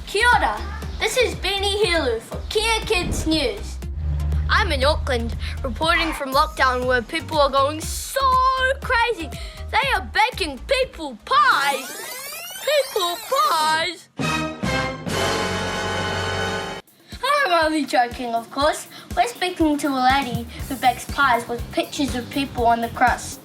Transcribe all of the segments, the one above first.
Kia ora. This is Benny Helu for Kea Kids News. I'm in Auckland, reporting from lockdown where people are going so crazy. They are baking people pies. People pies. I'm only joking, of course. We're speaking to a lady who bakes pies with pictures of people on the crust.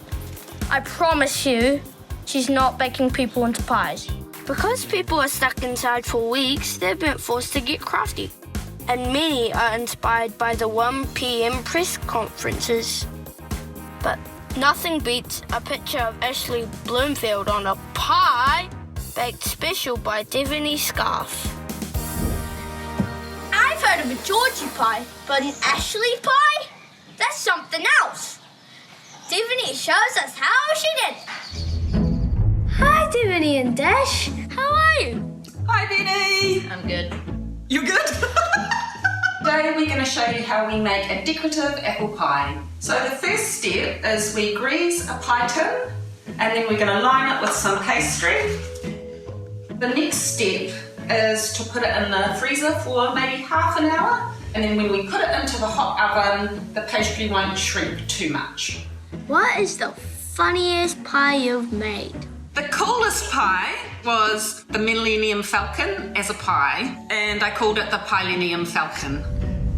I promise you, she's not baking people into pies. Because people are stuck inside for weeks, they've been forced to get crafty. And many are inspired by the 1 p.m. press conferences. But nothing beats a picture of Ashley Bloomfield on a pie baked special by Devoney Scarfe. I've heard of a Georgie pie, but an Ashley pie? That's something else. Devoney shows us how she did. Hi, Devoney and Dash. How are you? Hi, Benny. I'm good. You're good? Today we're going to show you how we make a decorative apple pie. So the first step is we grease a pie tin and then we're going to line it with some pastry. The next step is to put it in the freezer for maybe half an hour, and then when we put it into the hot oven, the pastry won't shrink too much. What is the funniest pie you've made? The coolest pie was the Millennium Falcon as a pie, and I called it the Pillennium Falcon.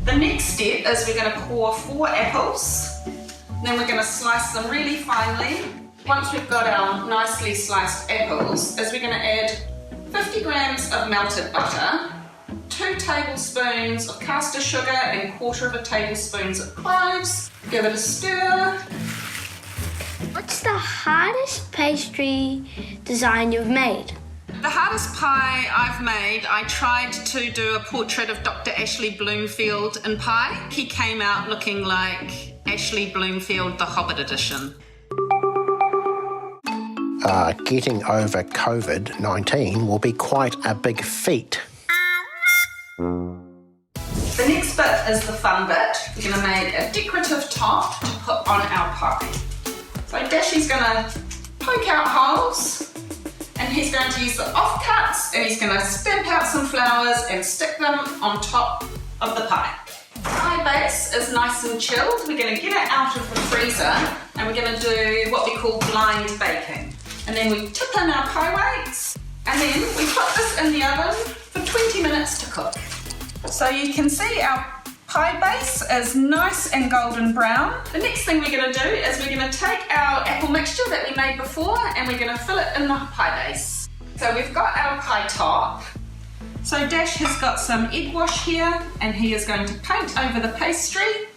The next step is we're going to core 4 apples, then we're going to slice them really finely. Once we've got our nicely sliced apples, we're going to add 50 grams of melted butter, 2 tablespoons of caster sugar and 1/4 tablespoon of cloves. Give it a stir. What's the hardest pastry design you've made? The hardest pie I've made, I tried to do a portrait of Dr. Ashley Bloomfield in pie. He came out looking like Ashley Bloomfield, the Hobbit edition. Getting over COVID-19 will be quite a big feat. The next bit is the fun bit. We're going to make a decorative top to put on our pie. So Dashy's going to poke out holes, and he's going to use the offcuts, and he's going to stamp out some flowers and stick them on top of the pie. Pie base is nice and chilled. We're going to get it out of the freezer, and we're going to do what we call blind baking. And then we tip in our pie weights, and then we put this in the oven for 20 minutes to cook. So you can see our pie base is nice and golden brown. The next thing we're going to do is we're going to take our apple mixture that we made before, and we're going to fill it in the pie base. So we've got our pie top. So Dash has got some egg wash here, and he is going to paint over the pastry.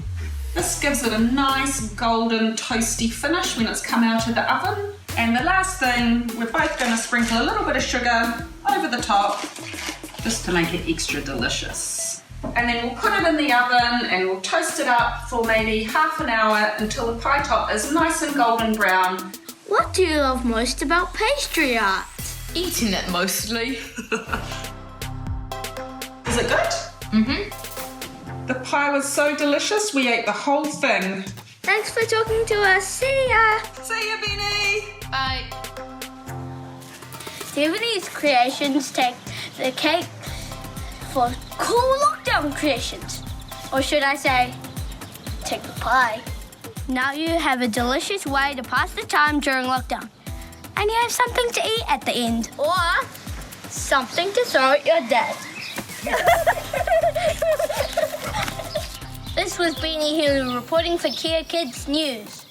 This gives it a nice golden toasty finish when it's come out of the oven. And the last thing, we're both going to sprinkle a little bit of sugar over the top just to make it extra delicious. And then we'll put it in the oven and we'll toast it up for maybe half an hour until the pie top is nice and golden brown. What do you love most about pastry art? Eating it mostly. Is it good? Mm-hmm. The pie was so delicious, we ate the whole thing. Thanks for talking to us. See ya. See ya, Benny. Bye. Devoney's creations take the cake for cool lockdown creations. Or should I say, take the pie. Now you have a delicious way to pass the time during lockdown. And you have something to eat at the end. Or something to throw at your dad. This was Benny Helu reporting for Kea Kids News.